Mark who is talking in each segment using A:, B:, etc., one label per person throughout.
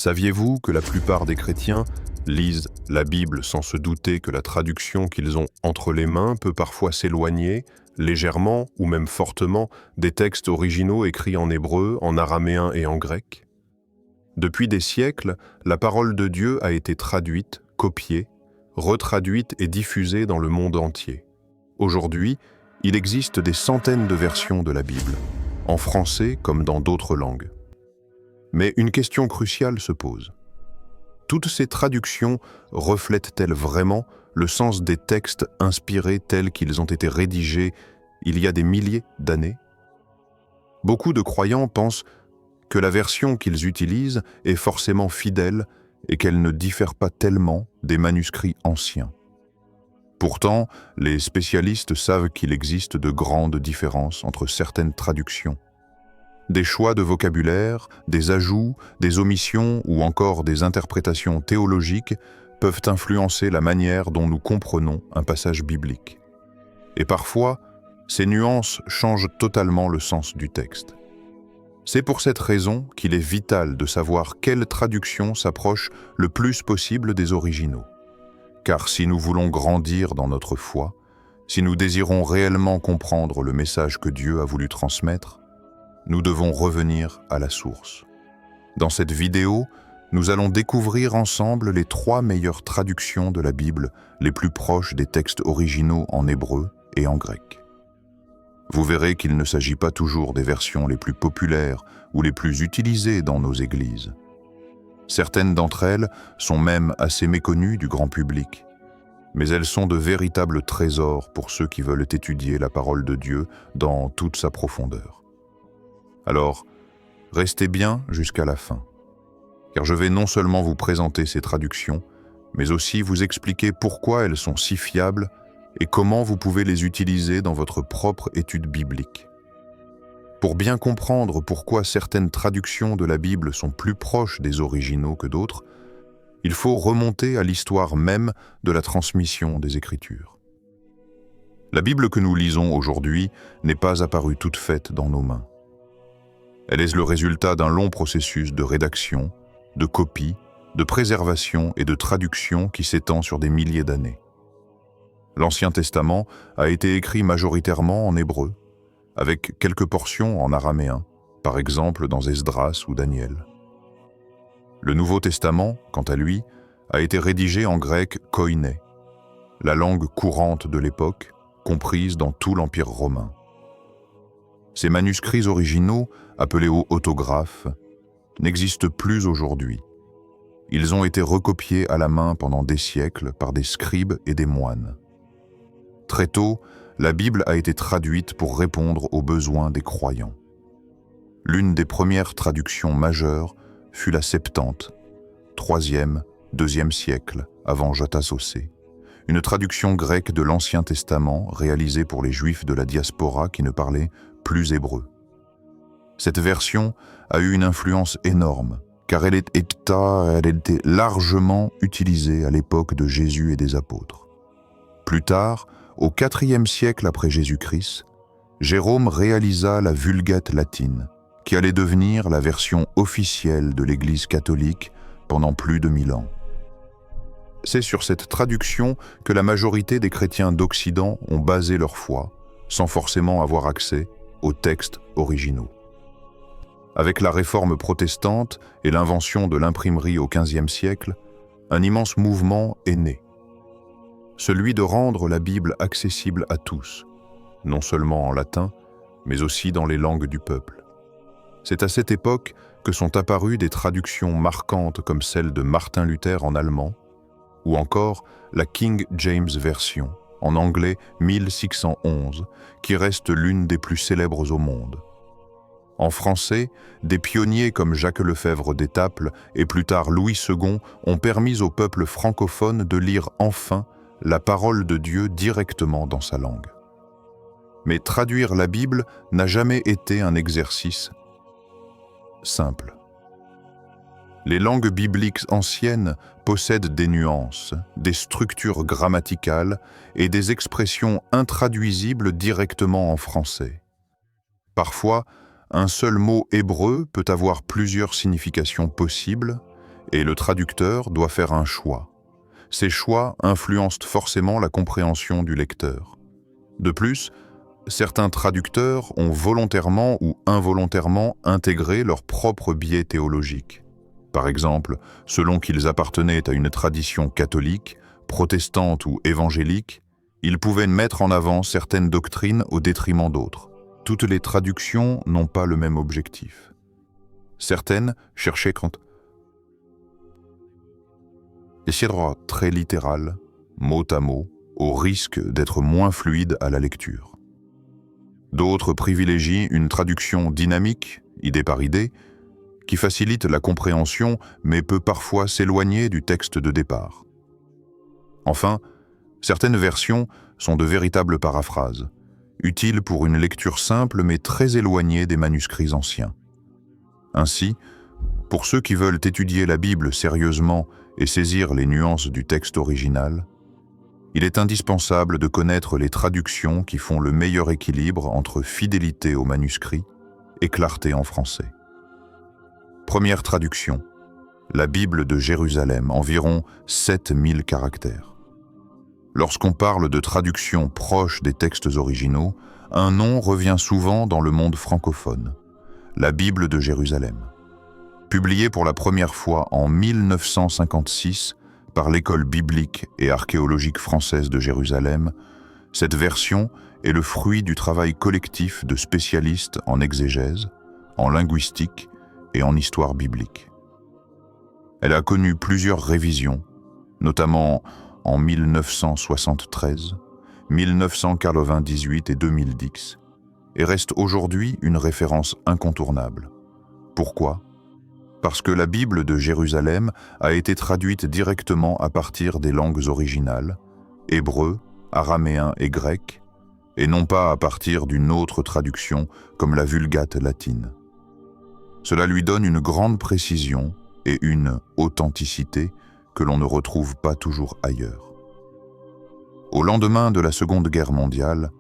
A: Saviez-vous que la plupart des chrétiens lisent la Bible sans se douter que la traduction qu'ils ont entre les mains peut parfois s'éloigner, légèrement ou même fortement, des textes originaux écrits en hébreu, en araméen et en grec? Depuis des siècles, la parole de Dieu a été traduite, copiée, retraduite et diffusée dans le monde entier. Aujourd'hui, il existe des centaines de versions de la Bible, en français comme dans d'autres langues. Mais une question cruciale se pose. Toutes ces traductions reflètent-elles vraiment le sens des textes inspirés tels qu'ils ont été rédigés il y a des milliers d'années? Beaucoup de croyants pensent que la version qu'ils utilisent est forcément fidèle et qu'elle ne diffère pas tellement des manuscrits anciens. Pourtant, les spécialistes savent qu'il existe de grandes différences entre certaines traductions. Des choix de vocabulaire, des ajouts, des omissions ou encore des interprétations théologiques peuvent influencer la manière dont nous comprenons un passage biblique. Et parfois, ces nuances changent totalement le sens du texte. C'est pour cette raison qu'il est vital de savoir quelle traduction s'approche le plus possible des originaux. Car si nous voulons grandir dans notre foi, si nous désirons réellement comprendre le message que Dieu a voulu transmettre, nous devons revenir à la source. Dans cette vidéo, nous allons découvrir ensemble les 3 meilleures traductions de la Bible les plus proches des textes originaux en hébreu et en grec. Vous verrez qu'il ne s'agit pas toujours des versions les plus populaires ou les plus utilisées dans nos églises. Certaines d'entre elles sont même assez méconnues du grand public, mais elles sont de véritables trésors pour ceux qui veulent étudier la parole de Dieu dans toute sa profondeur. Alors, restez bien jusqu'à la fin, car je vais non seulement vous présenter ces traductions, mais aussi vous expliquer pourquoi elles sont si fiables et comment vous pouvez les utiliser dans votre propre étude biblique. Pour bien comprendre pourquoi certaines traductions de la Bible sont plus proches des originaux que d'autres, il faut remonter à l'histoire même de la transmission des Écritures. La Bible que nous lisons aujourd'hui n'est pas apparue toute faite dans nos mains. Elle est le résultat d'un long processus de rédaction, de copie, de préservation et de traduction qui s'étend sur des milliers d'années. L'Ancien Testament a été écrit majoritairement en hébreu, avec quelques portions en araméen, par exemple dans Esdras ou Daniel. Le Nouveau Testament, quant à lui, a été rédigé en grec koiné, la langue courante de l'époque, comprise dans tout l'Empire romain. Ces manuscrits originaux, appelés aux autographes, n'existent plus aujourd'hui. Ils ont été recopiés à la main pendant des siècles par des scribes et des moines. Très tôt, la Bible a été traduite pour répondre aux besoins des croyants. L'une des premières traductions majeures fut la Septante, 3e, 2e siècle avant Jatassosé, une traduction grecque de l'Ancien Testament réalisée pour les Juifs de la diaspora qui ne parlaient plus hébreu. Cette version a eu une influence énorme, car elle était largement utilisée à l'époque de Jésus et des apôtres. Plus tard, au IVe siècle après Jésus-Christ, Jérôme réalisa la Vulgate latine, qui allait devenir la version officielle de l'Église catholique pendant plus de 1000 ans. C'est sur cette traduction que la majorité des chrétiens d'Occident ont basé leur foi, sans forcément avoir accès aux textes originaux. Avec la réforme protestante et l'invention de l'imprimerie au XVe siècle, un immense mouvement est né. Celui de rendre la Bible accessible à tous, non seulement en latin, mais aussi dans les langues du peuple. C'est à cette époque que sont apparues des traductions marquantes comme celle de Martin Luther en allemand, ou encore la King James Version, en anglais 1611, qui reste l'une des plus célèbres au monde. En français, des pionniers comme Jacques Lefebvre d'Étaples et plus tard Louis II ont permis au peuple francophone de lire enfin la parole de Dieu directement dans sa langue. Mais traduire la Bible n'a jamais été un exercice simple. Les langues bibliques anciennes possèdent des nuances, des structures grammaticales et des expressions intraduisibles directement en français. Parfois, un seul mot hébreu peut avoir plusieurs significations possibles, Et le traducteur doit faire un choix. Ces choix influencent forcément la compréhension du lecteur. De plus, certains traducteurs ont volontairement ou involontairement intégré leur propre biais théologique. Par exemple, selon qu'ils appartenaient à une tradition catholique, protestante ou évangélique, ils pouvaient mettre en avant certaines doctrines au détriment d'autres. Toutes les traductions n'ont pas le même objectif. Certaines cherchaient très littéral, mot à mot, au risque d'être moins fluide à la lecture. D'autres privilégient une traduction dynamique, idée par idée, qui facilite la compréhension mais peut parfois s'éloigner du texte de départ. Enfin, certaines versions sont de véritables paraphrases, utiles pour une lecture simple mais très éloignée des manuscrits anciens. Ainsi, pour ceux qui veulent étudier la Bible sérieusement et saisir les nuances du texte original, il est indispensable de connaître les traductions qui font le meilleur équilibre entre fidélité au manuscrit et clarté en français. Première traduction, la Bible de Jérusalem, environ 7000 caractères. Lorsqu'on parle de traduction proche des textes originaux, un nom revient souvent dans le monde francophone, la Bible de Jérusalem. Publiée pour la première fois en 1956 par l'École biblique et archéologique française de Jérusalem, cette version est le fruit du travail collectif de spécialistes en exégèse, en linguistique et en histoire biblique. Elle a connu plusieurs révisions, notamment en 1973, 1998 et 2010, et reste aujourd'hui une référence incontournable. Pourquoi ? Parce que la Bible de Jérusalem a été traduite directement à partir des langues originales, hébreu, araméen et grec, et non pas à partir d'une autre traduction comme la Vulgate latine. Cela lui donne une grande précision et une authenticité que l'on ne retrouve pas toujours ailleurs. Au lendemain de la Seconde Guerre mondiale,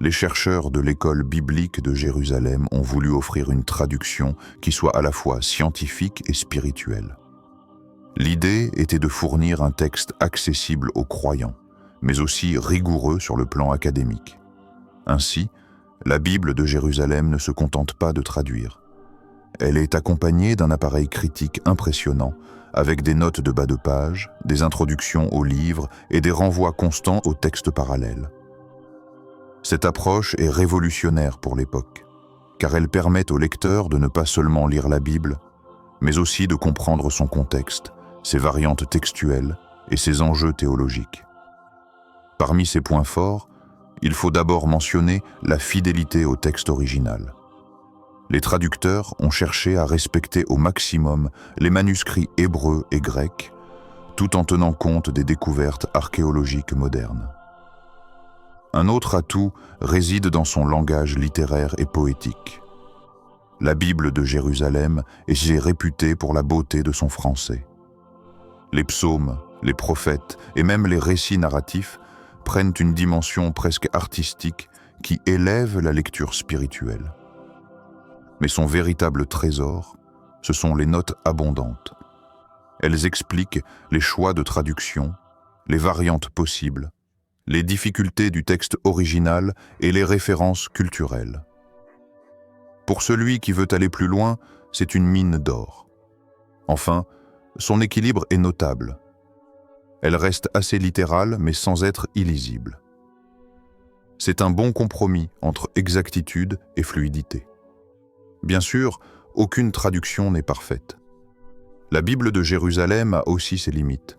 A: les chercheurs de l'école biblique de Jérusalem ont voulu offrir une traduction qui soit à la fois scientifique et spirituelle. L'idée était de fournir un texte accessible aux croyants, mais aussi rigoureux sur le plan académique. Ainsi, la Bible de Jérusalem ne se contente pas de traduire. Elle est accompagnée d'un appareil critique impressionnant, avec des notes de bas de page, des introductions aux livres et des renvois constants aux textes parallèles. Cette approche est révolutionnaire pour l'époque, car elle permet au lecteur de ne pas seulement lire la Bible, mais aussi de comprendre son contexte, ses variantes textuelles et ses enjeux théologiques. Parmi ces points forts, il faut d'abord mentionner la fidélité au texte original. Les traducteurs ont cherché à respecter au maximum les manuscrits hébreux et grecs, tout en tenant compte des découvertes archéologiques modernes. Un autre atout réside dans son langage littéraire et poétique. La Bible de Jérusalem est réputée pour la beauté de son français. Les psaumes, les prophètes et même les récits narratifs prennent une dimension presque artistique qui élève la lecture spirituelle. Mais son véritable trésor, ce sont les notes abondantes. Elles expliquent les choix de traduction, les variantes possibles, les difficultés du texte original et les références culturelles. Pour celui qui veut aller plus loin, c'est une mine d'or. Enfin, son équilibre est notable. Elle reste assez littérale mais sans être illisible. C'est un bon compromis entre exactitude et fluidité. Bien sûr, aucune traduction n'est parfaite. La Bible de Jérusalem a aussi ses limites.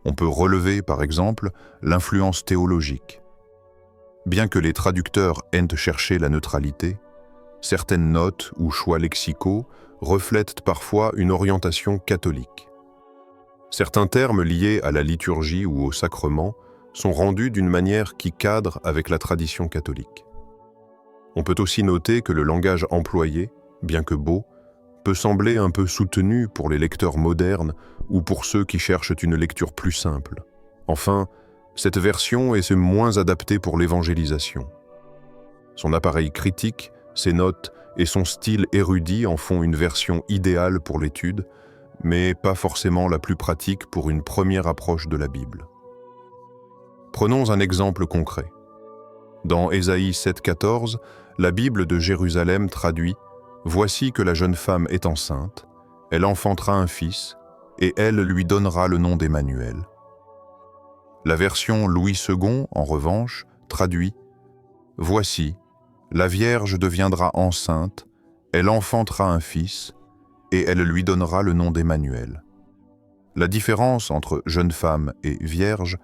A: On peut relever, par exemple, l'influence théologique. Bien que les traducteurs aient cherché la neutralité, certaines notes ou choix lexicaux reflètent parfois une orientation catholique. Certains termes liés à la liturgie ou au sacrement sont rendus d'une manière qui cadre avec la tradition catholique. On peut aussi noter que le langage employé, bien que beau, peut sembler un peu soutenu pour les lecteurs modernes ou pour ceux qui cherchent une lecture plus simple. Enfin, cette version est moins adaptée pour l'évangélisation. Son appareil critique, ses notes et son style érudit en font une version idéale pour l'étude, mais pas forcément la plus pratique pour une première approche de la Bible. Prenons un exemple concret. Dans Ésaïe 7,14, la Bible de Jérusalem traduit « Voici que la jeune femme est enceinte, elle enfantera un fils, et elle lui donnera le nom d'Emmanuel. » La version Louis II, en revanche, traduit « Voici, la Vierge deviendra enceinte, elle enfantera un fils, et elle lui donnera le nom d'Emmanuel. » La différence entre jeune femme et vierge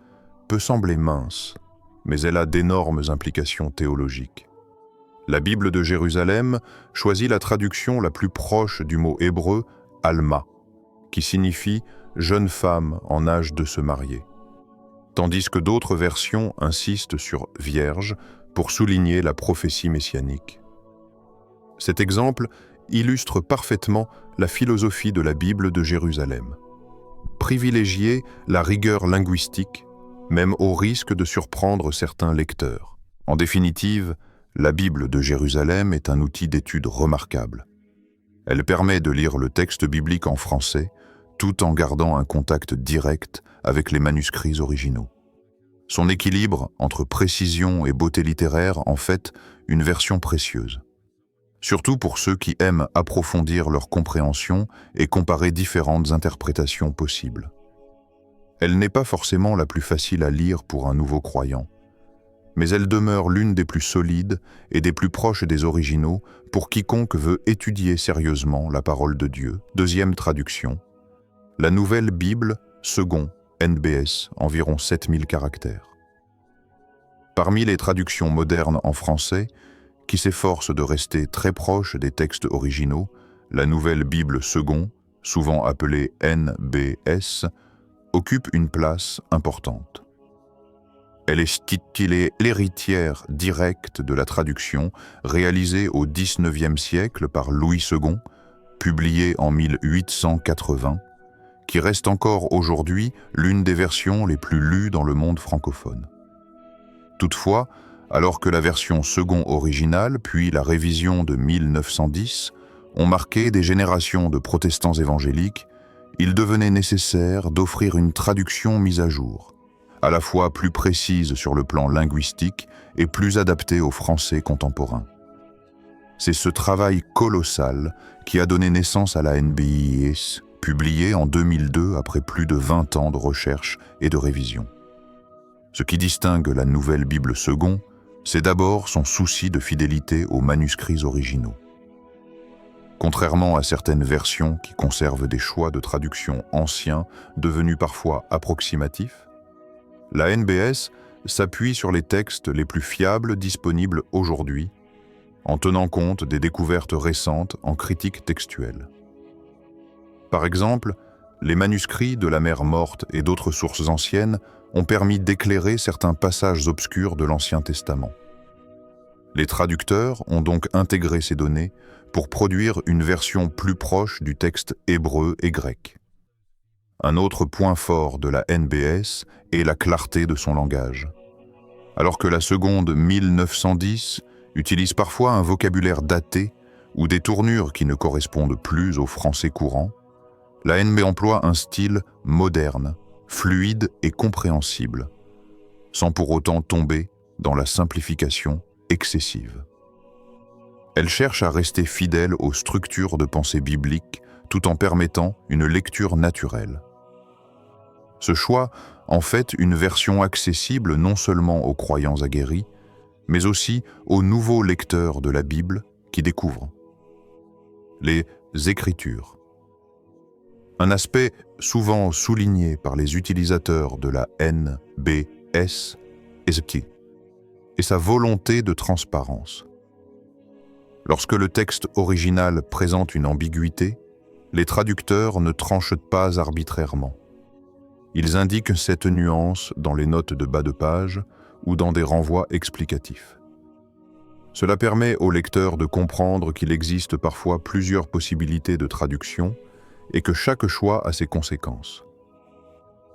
A: peut sembler mince, mais elle a d'énormes implications théologiques. La Bible de Jérusalem choisit la traduction la plus proche du mot hébreu « alma », qui signifie « jeune femme en âge de se marier », tandis que d'autres versions insistent sur « vierge » pour souligner la prophétie messianique. Cet exemple illustre parfaitement la philosophie de la Bible de Jérusalem. Privilégier la rigueur linguistique, même au risque de surprendre certains lecteurs. En définitive, la Bible de Jérusalem est un outil d'étude remarquable. Elle permet de lire le texte biblique en français, tout en gardant un contact direct avec les manuscrits originaux. Son équilibre entre précision et beauté littéraire en fait une version précieuse. Surtout pour ceux qui aiment approfondir leur compréhension et comparer différentes interprétations possibles. Elle n'est pas forcément la plus facile à lire pour un nouveau croyant, mais elle demeure l'une des plus solides et des plus proches des originaux pour quiconque veut étudier sérieusement la parole de Dieu. Deuxième traduction, la Nouvelle Bible, second, NBS, environ 7000 caractères. Parmi les traductions modernes en français, qui s'efforcent de rester très proches des textes originaux, la Nouvelle Bible second, souvent appelée NBS, occupe une place importante. Elle est stylée l'héritière directe de la traduction réalisée au XIXe siècle par Louis II, publiée en 1880, qui reste encore aujourd'hui l'une des versions les plus lues dans le monde francophone. Toutefois, alors que la version second originale, puis la révision de 1910, ont marqué des générations de protestants évangéliques, il devenait nécessaire d'offrir une traduction mise à jour, à la fois plus précise sur le plan linguistique et plus adaptée au français contemporain. C'est ce travail colossal qui a donné naissance à la NBIS, publiée en 2002 après plus de 20 ans de recherche et de révision. Ce qui distingue la Nouvelle Bible second, c'est d'abord son souci de fidélité aux manuscrits originaux. Contrairement à certaines versions qui conservent des choix de traduction anciens devenus parfois approximatifs, la NBS s'appuie sur les textes les plus fiables disponibles aujourd'hui, en tenant compte des découvertes récentes en critique textuelle. Par exemple, les manuscrits de la Mer Morte et d'autres sources anciennes ont permis d'éclairer certains passages obscurs de l'Ancien Testament. Les traducteurs ont donc intégré ces données pour produire une version plus proche du texte hébreu et grec. Un autre point fort de la NBS est la clarté de son langage. Alors que la seconde 1910 utilise parfois un vocabulaire daté ou des tournures qui ne correspondent plus au français courant, la NB emploie un style moderne, fluide et compréhensible, sans pour autant tomber dans la simplification excessive. Elle cherche à rester fidèle aux structures de pensée biblique tout en permettant une lecture naturelle. Ce choix en fait une version accessible non seulement aux croyants aguerris, mais aussi aux nouveaux lecteurs de la Bible qui découvrent. Les Écritures. Un aspect souvent souligné par les utilisateurs de la NBS est sa volonté de transparence. Lorsque le texte original présente une ambiguïté, les traducteurs ne tranchent pas arbitrairement. Ils indiquent cette nuance dans les notes de bas de page ou dans des renvois explicatifs. Cela permet au lecteur de comprendre qu'il existe parfois plusieurs possibilités de traduction et que chaque choix a ses conséquences.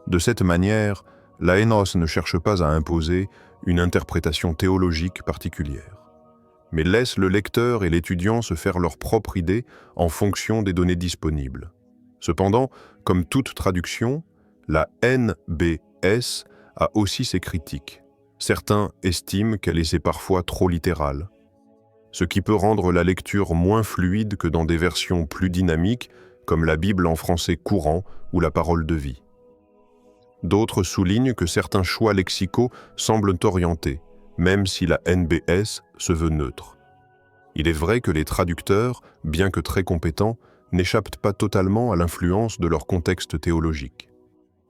A: De cette manière, la NOS ne cherche pas à imposer une interprétation théologique particulière, mais laisse le lecteur et l'étudiant se faire leur propre idée en fonction des données disponibles. Cependant, comme toute traduction, la NBS a aussi ses critiques. Certains estiment qu'elle est parfois trop littérale, ce qui peut rendre la lecture moins fluide que dans des versions plus dynamiques, comme la Bible en français courant ou la Parole de vie. D'autres soulignent que certains choix lexicaux semblent orientés, même si la NBS se veut neutre. Il est vrai que les traducteurs, bien que très compétents, n'échappent pas totalement à l'influence de leur contexte théologique.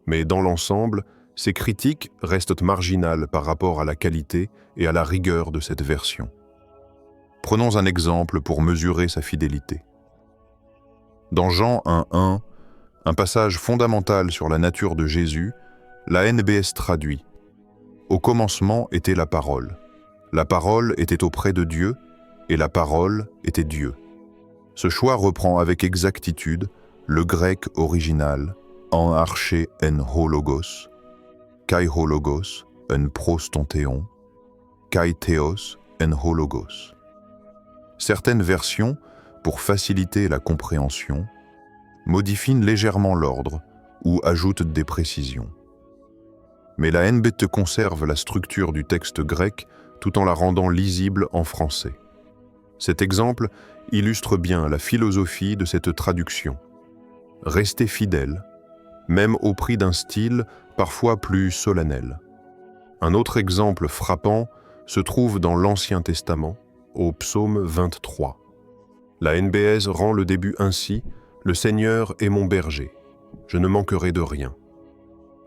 A: Mais dans l'ensemble, ces critiques restent marginales par rapport à la qualité et à la rigueur de cette version. Prenons un exemple pour mesurer sa fidélité. Dans Jean 1:1, un passage fondamental sur la nature de Jésus, la NBS traduit « Au commencement était la parole. La parole était auprès de Dieu, et la parole était Dieu. » Ce choix reprend avec exactitude le grec original en arché en hologos, kai hologos en prostontéon, kai theos en hologos. Certaines versions, pour faciliter la compréhension, modifient légèrement l'ordre ou ajoutent des précisions. Mais la NBT conserve la structure du texte grec tout en la rendant lisible en français. Cet exemple illustre bien la philosophie de cette traduction. Rester fidèle, même au prix d'un style parfois plus solennel. Un autre exemple frappant se trouve dans l'Ancien Testament, au psaume 23. La NBS rend le début ainsi « Le Seigneur est mon berger, je ne manquerai de rien ».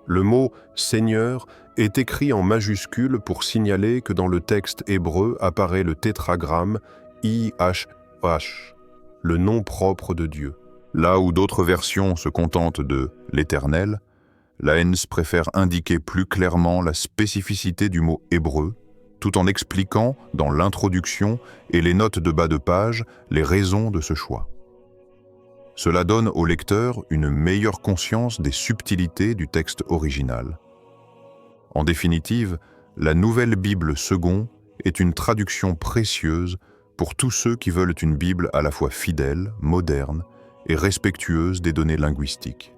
A: Le mot « Seigneur » est écrit en majuscule pour signaler que dans le texte hébreu apparaît le tétragramme IHH, le nom propre de Dieu. Là où d'autres versions se contentent de « l'Éternel », la NS préfère indiquer plus clairement la spécificité du mot hébreu, tout en expliquant, dans l'introduction et les notes de bas de page, les raisons de ce choix. Cela donne au lecteur une meilleure conscience des subtilités du texte original. En définitive, la Nouvelle Bible Second est une traduction précieuse pour tous ceux qui veulent une Bible à la fois fidèle, moderne et respectueuse des données linguistiques.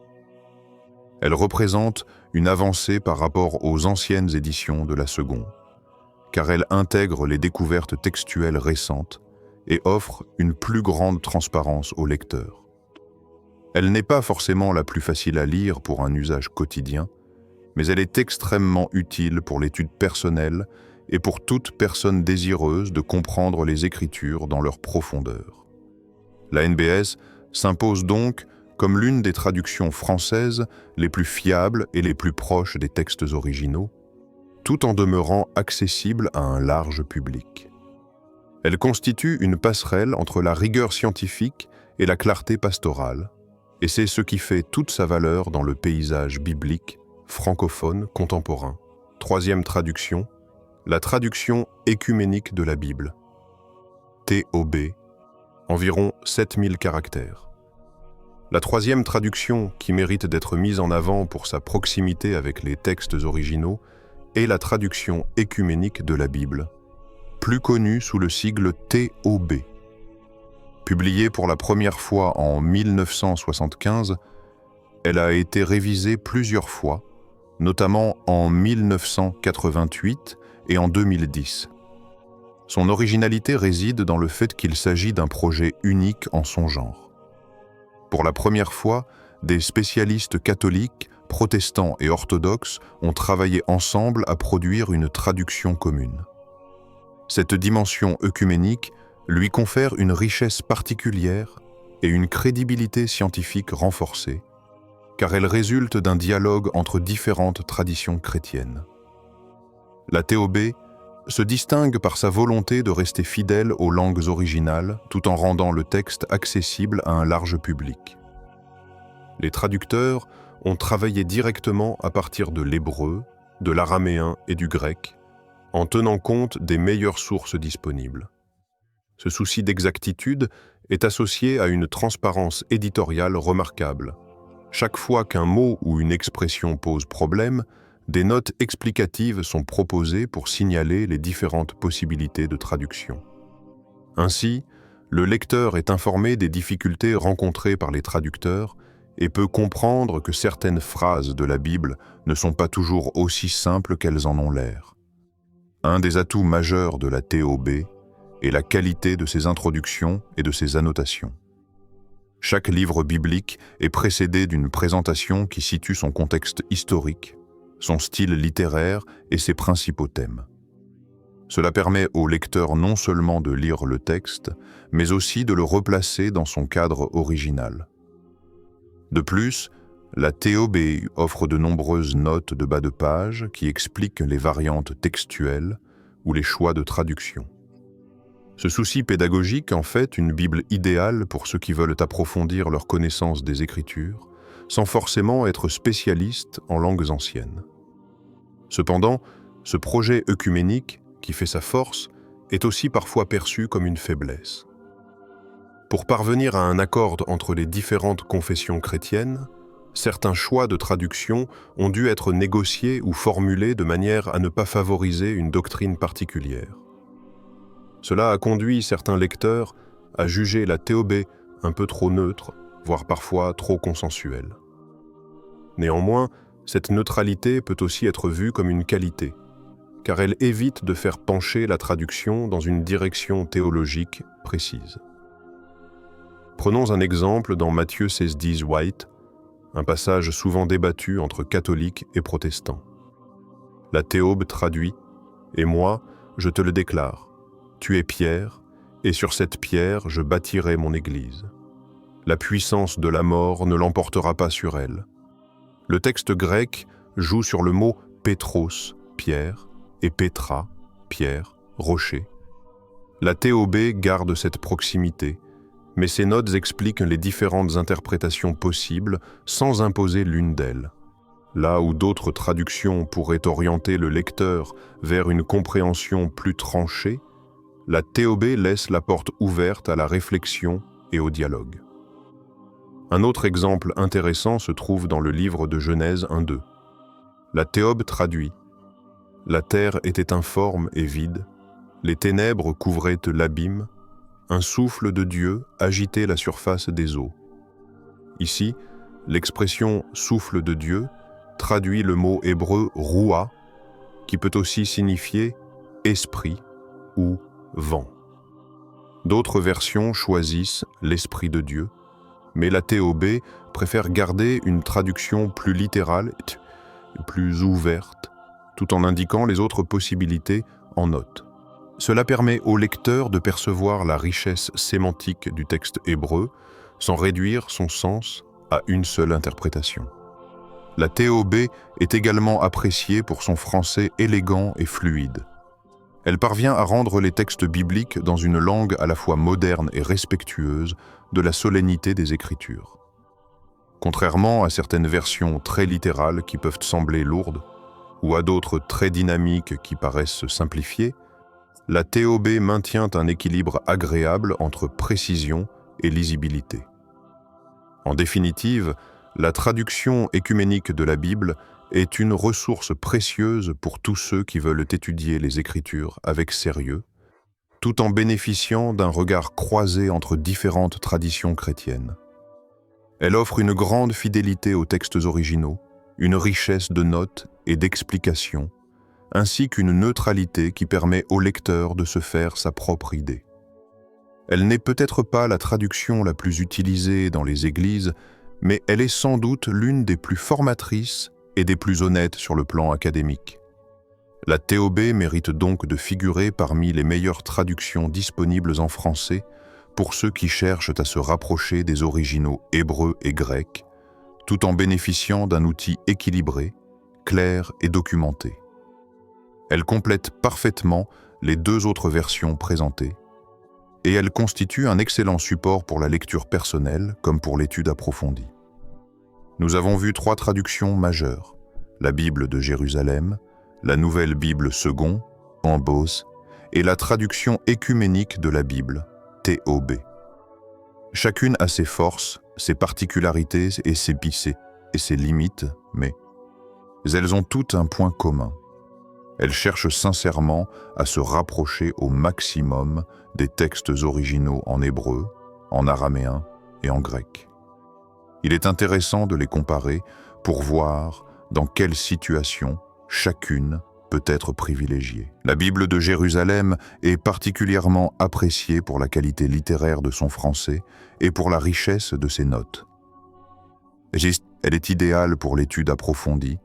A: Elle représente une avancée par rapport aux anciennes éditions de la Seconde, car elle intègre les découvertes textuelles récentes et offre une plus grande transparence au lecteur. Elle n'est pas forcément la plus facile à lire pour un usage quotidien, mais elle est extrêmement utile pour l'étude personnelle et pour toute personne désireuse de comprendre les Écritures dans leur profondeur. La NBS s'impose donc comme l'une des traductions françaises les plus fiables et les plus proches des textes originaux, tout en demeurant accessible à un large public. Elle constitue une passerelle entre la rigueur scientifique et la clarté pastorale, et c'est ce qui fait toute sa valeur dans le paysage biblique francophone contemporain. Troisième traduction, la traduction écuménique de la Bible. TOB, environ 7000 caractères. La troisième traduction qui mérite d'être mise en avant pour sa proximité avec les textes originaux est la traduction écuménique de la Bible, plus connue sous le sigle TOB. Publiée pour la première fois en 1975, elle a été révisée plusieurs fois, notamment en 1988 et en 2010. Son originalité réside dans le fait qu'il s'agit d'un projet unique en son genre. Pour la première fois, des spécialistes catholiques, protestants et orthodoxes ont travaillé ensemble à produire une traduction commune. Cette dimension œcuménique lui confère une richesse particulière et une crédibilité scientifique renforcée, car elle résulte d'un dialogue entre différentes traditions chrétiennes. La TOB se distingue par sa volonté de rester fidèle aux langues originales tout en rendant le texte accessible à un large public. Les traducteurs ont travaillé directement à partir de l'hébreu, de l'araméen et du grec, en tenant compte des meilleures sources disponibles. Ce souci d'exactitude est associé à une transparence éditoriale remarquable. Chaque fois qu'un mot ou une expression pose problème, des notes explicatives sont proposées pour signaler les différentes possibilités de traduction. Ainsi, le lecteur est informé des difficultés rencontrées par les traducteurs et peut comprendre que certaines phrases de la Bible ne sont pas toujours aussi simples qu'elles en ont l'air. Un des atouts majeurs de la TOB est la qualité de ses introductions et de ses annotations. Chaque livre biblique est précédé d'une présentation qui situe son contexte historique, son style littéraire et ses principaux thèmes. Cela permet au lecteur non seulement de lire le texte, mais aussi de le replacer dans son cadre original. De plus, la TOB offre de nombreuses notes de bas de page qui expliquent les variantes textuelles ou les choix de traduction. Ce souci pédagogique en fait une Bible idéale pour ceux qui veulent approfondir leur connaissance des Écritures, sans forcément être spécialistes en langues anciennes. Cependant, ce projet œcuménique, qui fait sa force, est aussi parfois perçu comme une faiblesse. Pour parvenir à un accord entre les différentes confessions chrétiennes, certains choix de traduction ont dû être négociés ou formulés de manière à ne pas favoriser une doctrine particulière. Cela a conduit certains lecteurs à juger la TOB un peu trop neutre, voire parfois trop consensuelle. Néanmoins, cette neutralité peut aussi être vue comme une qualité, car elle évite de faire pencher la traduction dans une direction théologique précise. Prenons un exemple dans Matthieu 16:10 White, un passage souvent débattu entre catholiques et protestants. La TOB traduit « Et moi, je te le déclare, tu es Pierre, et sur cette pierre je bâtirai mon église. La puissance de la mort ne l'emportera pas sur elle. » Le texte grec joue sur le mot « pétros », pierre, et « pétra », pierre, rocher. La TOB garde cette proximité, mais ses notes expliquent les différentes interprétations possibles sans imposer l'une d'elles. Là où d'autres traductions pourraient orienter le lecteur vers une compréhension plus tranchée, la TOB laisse la porte ouverte à la réflexion et au dialogue. Un autre exemple intéressant se trouve dans le livre de Genèse 1:2. La TOB traduit « La terre était informe et vide, les ténèbres couvraient l'abîme, un souffle de Dieu agitait la surface des eaux. » Ici, l'expression « souffle de Dieu » traduit le mot hébreu « roua » qui peut aussi signifier « esprit » ou vent. D'autres versions choisissent l'Esprit de Dieu, mais la TOB préfère garder une traduction plus littérale, plus ouverte, tout en indiquant les autres possibilités en notes. Cela permet au lecteur de percevoir la richesse sémantique du texte hébreu sans réduire son sens à une seule interprétation. La TOB est également appréciée pour son français élégant et fluide. Elle parvient à rendre les textes bibliques dans une langue à la fois moderne et respectueuse de la solennité des Écritures. Contrairement à certaines versions très littérales qui peuvent sembler lourdes, ou à d'autres très dynamiques qui paraissent simplifiées, la TOB maintient un équilibre agréable entre précision et lisibilité. En définitive, la traduction écuménique de la Bible est une ressource précieuse pour tous ceux qui veulent étudier les Écritures avec sérieux, tout en bénéficiant d'un regard croisé entre différentes traditions chrétiennes. Elle offre une grande fidélité aux textes originaux, une richesse de notes et d'explications, ainsi qu'une neutralité qui permet au lecteur de se faire sa propre idée. Elle n'est peut-être pas la traduction la plus utilisée dans les églises, mais elle est sans doute l'une des plus formatrices et des plus honnêtes sur le plan académique. La TOB mérite donc de figurer parmi les meilleures traductions disponibles en français pour ceux qui cherchent à se rapprocher des originaux hébreux et grecs, tout en bénéficiant d'un outil équilibré, clair et documenté. Elle complète parfaitement les deux autres versions présentées, et elle constitue un excellent support pour la lecture personnelle comme pour l'étude approfondie. Nous avons vu 3 traductions majeures, la Bible de Jérusalem, la Nouvelle Bible Second, en Bose, et la traduction écuménique de la Bible, TOB. Chacune a ses forces, ses particularités et ses limites, mais elles ont toutes un point commun. Elles cherchent sincèrement à se rapprocher au maximum des textes originaux en hébreu, en araméen et en grec.
B: Il est intéressant de les comparer pour voir dans quelle situation chacune peut être privilégiée. La Bible de Jérusalem est particulièrement appréciée pour la qualité littéraire de son français et pour la richesse de ses notes. Elle est idéale pour l'étude approfondie,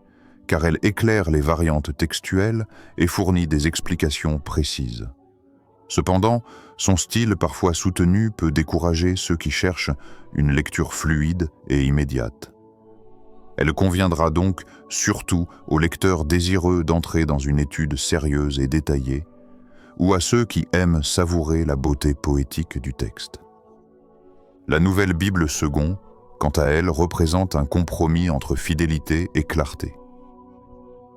B: car elle éclaire les variantes textuelles et fournit des explications précises. Cependant, son style parfois soutenu peut décourager ceux qui cherchent une lecture fluide et immédiate. Elle conviendra donc surtout aux lecteurs désireux d'entrer dans une étude sérieuse et détaillée, ou à ceux qui aiment savourer la beauté poétique du texte. La Nouvelle Bible Second, quant à elle, représente un compromis entre fidélité et clarté.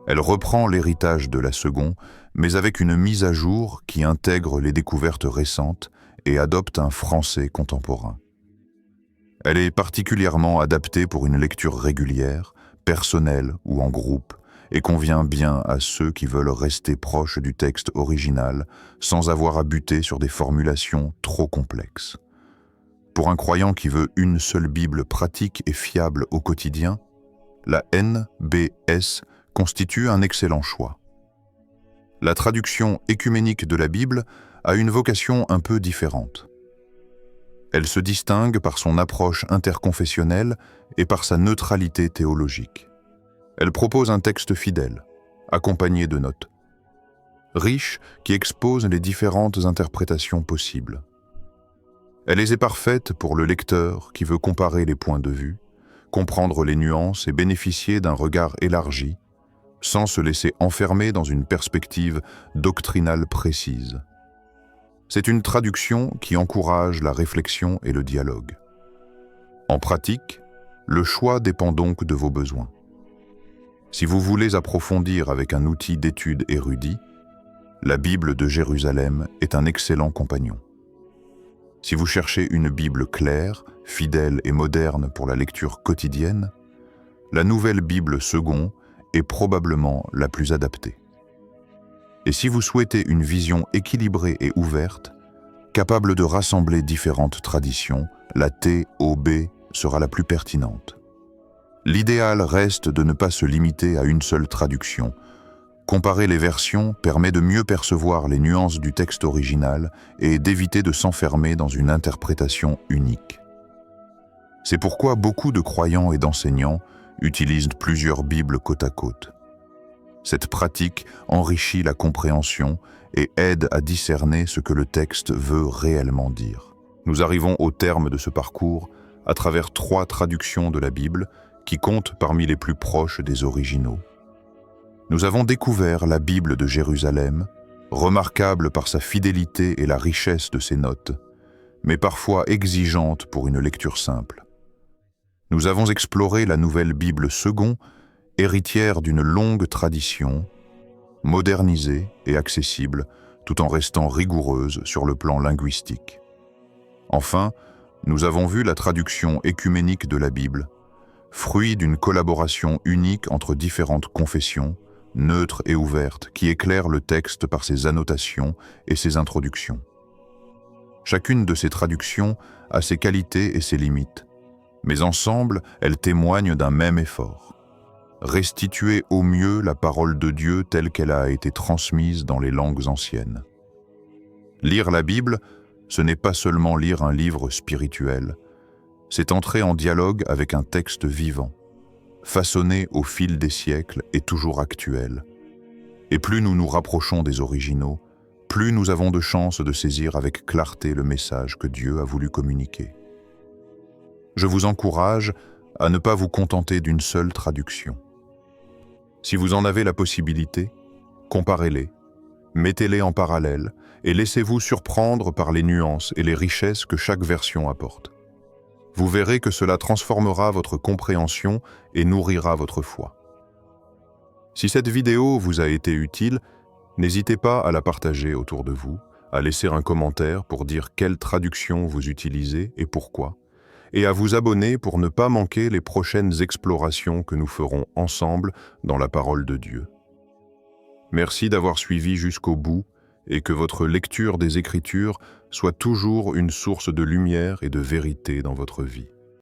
B: Elle reprend l'héritage de la Second, mais avec une mise à jour qui intègre les découvertes récentes et adopte un français contemporain. Elle est particulièrement adaptée pour une lecture régulière, personnelle ou en groupe, et convient bien à ceux qui veulent rester proches du texte original sans avoir à buter sur des formulations trop complexes. Pour un croyant qui veut une seule Bible pratique et fiable au quotidien, la NBS constitue un excellent choix. La traduction œcuménique de la Bible a une vocation un peu différente. Elle se distingue par son approche interconfessionnelle et par sa neutralité théologique. Elle propose un texte fidèle, accompagné de notes, riche qui expose les différentes interprétations possibles. Elle est parfaite pour le lecteur qui veut comparer les points de vue, comprendre les nuances et bénéficier d'un regard élargi, sans se laisser enfermer dans une perspective doctrinale précise. C'est une traduction qui encourage la réflexion et le dialogue. En pratique, le choix dépend donc de vos besoins. Si vous voulez approfondir avec un outil d'étude érudit, la Bible de Jérusalem est un excellent compagnon. Si vous cherchez une Bible claire, fidèle et moderne pour la lecture quotidienne, la Nouvelle Bible Second est probablement la plus adaptée. Et si vous souhaitez une vision équilibrée et ouverte, capable de rassembler différentes traditions, la TOB sera la plus pertinente. L'idéal reste de ne pas se limiter à une seule traduction. Comparer les versions permet de mieux percevoir les nuances du texte original et d'éviter de s'enfermer dans une interprétation unique. C'est pourquoi beaucoup de croyants et d'enseignants utilisent plusieurs Bibles côte à côte. Cette pratique enrichit la compréhension et aide à discerner ce que le texte veut réellement dire. Nous arrivons au terme de ce parcours à travers 3 traductions de la Bible qui comptent parmi les plus proches des originaux. Nous avons découvert la Bible de Jérusalem, remarquable par sa fidélité et la richesse de ses notes, mais parfois exigeante pour une lecture simple. Nous avons exploré la Nouvelle Bible Second, héritière d'une longue tradition, modernisée et accessible, tout en restant rigoureuse sur le plan linguistique. Enfin, nous avons vu la traduction œcuménique de la Bible, fruit d'une collaboration unique entre différentes confessions, neutres et ouvertes, qui éclaire le texte par ses annotations et ses introductions. Chacune de ces traductions a ses qualités et ses limites, mais ensemble, elles témoignent d'un même effort. Restituer au mieux la parole de Dieu telle qu'elle a été transmise dans les langues anciennes. Lire la Bible, ce n'est pas seulement lire un livre spirituel, c'est entrer en dialogue avec un texte vivant, façonné au fil des siècles et toujours actuel. Et plus nous nous rapprochons des originaux, plus nous avons de chances de saisir avec clarté le message que Dieu a voulu communiquer. Je vous encourage à ne pas vous contenter d'une seule traduction. Si vous en avez la possibilité, comparez-les, mettez-les en parallèle et laissez-vous surprendre par les nuances et les richesses que chaque version apporte. Vous verrez que cela transformera votre compréhension et nourrira votre foi. Si cette vidéo vous a été utile, n'hésitez pas à la partager autour de vous, à laisser un commentaire pour dire quelle traduction vous utilisez et pourquoi, et à vous abonner pour ne pas manquer les prochaines explorations que nous ferons ensemble dans la parole de Dieu. Merci d'avoir suivi jusqu'au bout et que votre lecture des Écritures soit toujours une source de lumière et de vérité dans votre vie.